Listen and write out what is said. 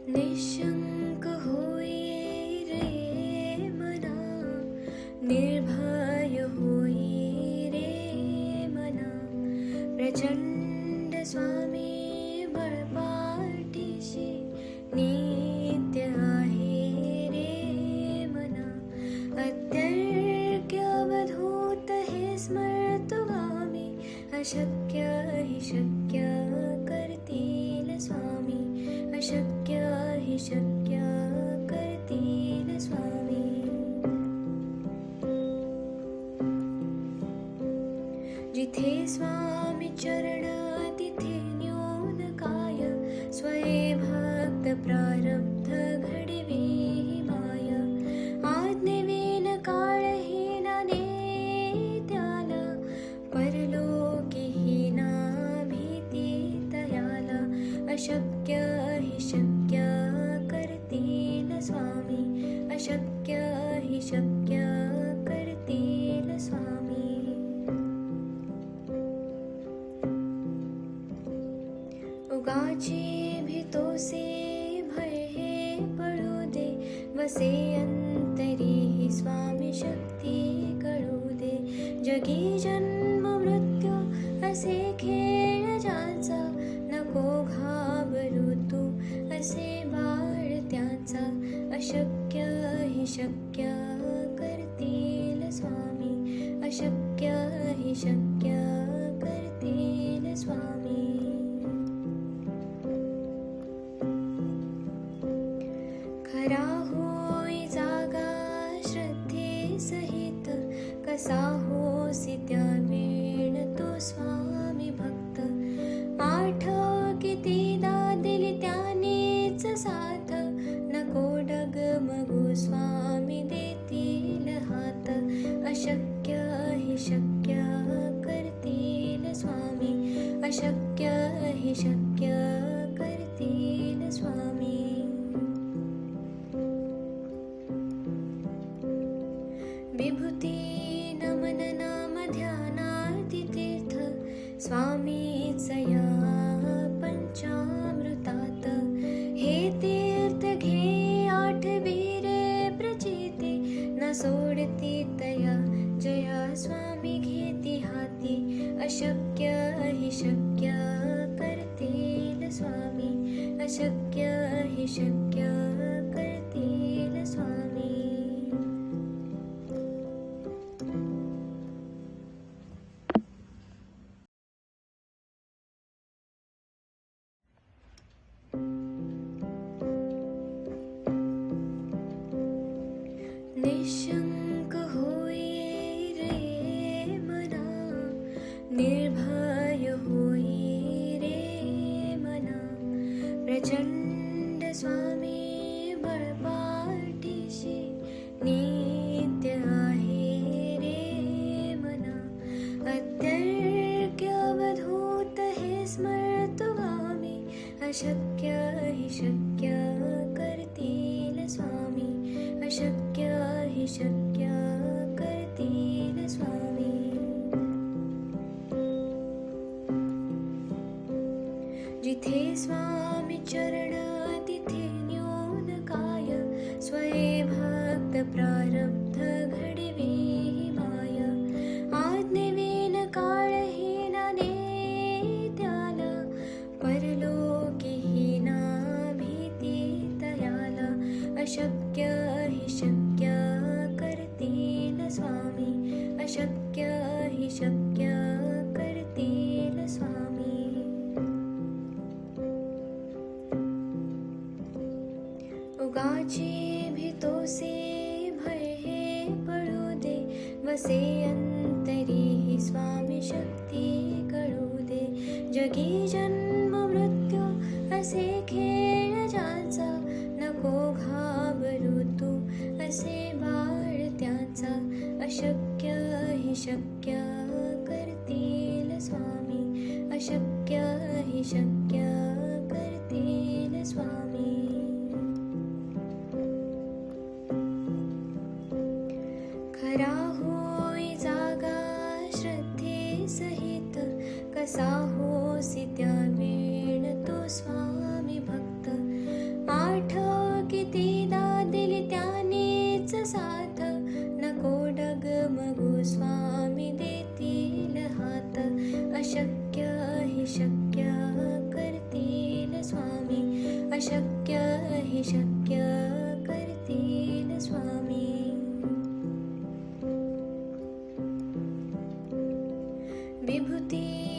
निशंक होई रे मना, निर्भय होई रे मना, प्रचंड स्वामी बळपाठीशी नित्य आहे रे मना. अत्यर्क्य अवधूत हे स्मर्तुगामी, अशक्य हि शक्य करतील स्वामी, अशक्य हि शक्य करतील स्वामी. जिथे स्वामी चरण तिथे न्यून काय, स्वये भक्त प्रारब्ध घडवी माय. आज्ञेविन काळहीना नेत्याला, परलोकीहीना भीती तयाला. अशक्य हि शक्य करतील स्वामी, अशक्य हि शक्य करतील स्वामी. उगाची भीतोसे भय हे पळू दे, वसे अंतरी ही स्वामी शक्ती कळू दे. जगी जन्म मृत्यू असे खेळ ज्याचा, नको घाबरू तू असे बाळ त्याचा. अशक्य हि शक्य करतील स्वामी, अशक्य हि शक्य करतील स्वामी. खरा होई जागा श्रद्धे सहित, कसा होसी त्या वेळ तो स्वामी भक्त. आठव कितीदा दिली त्यानेच साथ, नको डगमगू स्वामी देतील हात. अशक्य हि शक्य करतील स्वामी, अशक्य हि शक्य करतील स्वामी. विभूती नमन नाम ध्यानार्ती तीर्थ, स्वामीच या पंचामृतात. हे तीर्थ घे आठवी रे प्रचिती, न सोडती तया जया स्वामी घेती हाती. अशक्य हि शक्य करतील स्वामी, अशक्य हि शक्य करतील स्वामी. निशंक होई रे मना, निर्भय होई रे मना, प्रचंड स्वामी बळपाठीशी नित्य आहे रे मना. अत्यर्क्य अवधूत हे स्मर्तुगामी, अशक्य हि शक्य करतील स्वामी, अशक्य हि शक्य करतील स्वामी. जिथे स्वामी चरण तिथे न्यून काय, स्वये भक्त प्रारब्ध घडवी माय. आज्ञेविन काळहीना नेत्याला, परलोकीहीना भीती तयाला. अशक्य हि शक्य करतील स्वामी, अशक्य हि शक्य करतील स्वामी. उगाची भीतोसे भय हे पळू दे, वसे अंतरी ही स्वामी शक्ती कळू दे. जगी जन्म मृत्यू असे खेळ ज्याचा, नको घाबरू तू असे बाळ त्याचा. अशक्य हि शक्य करतील स्वामी, अशक्य हि शक्य करतील स्वामी. खरा होई जागा श्रद्धे सहित, कसा होसी त्या वेळ तो स्वामी भक्त. आठव कितीदा दिली त्यानेच साथ, नको डगमगू स्वामी देतील हात. अशक्य हि शक्य करतील स्वामी, अशक्य हि शक्य करतील स्वामी. विभूती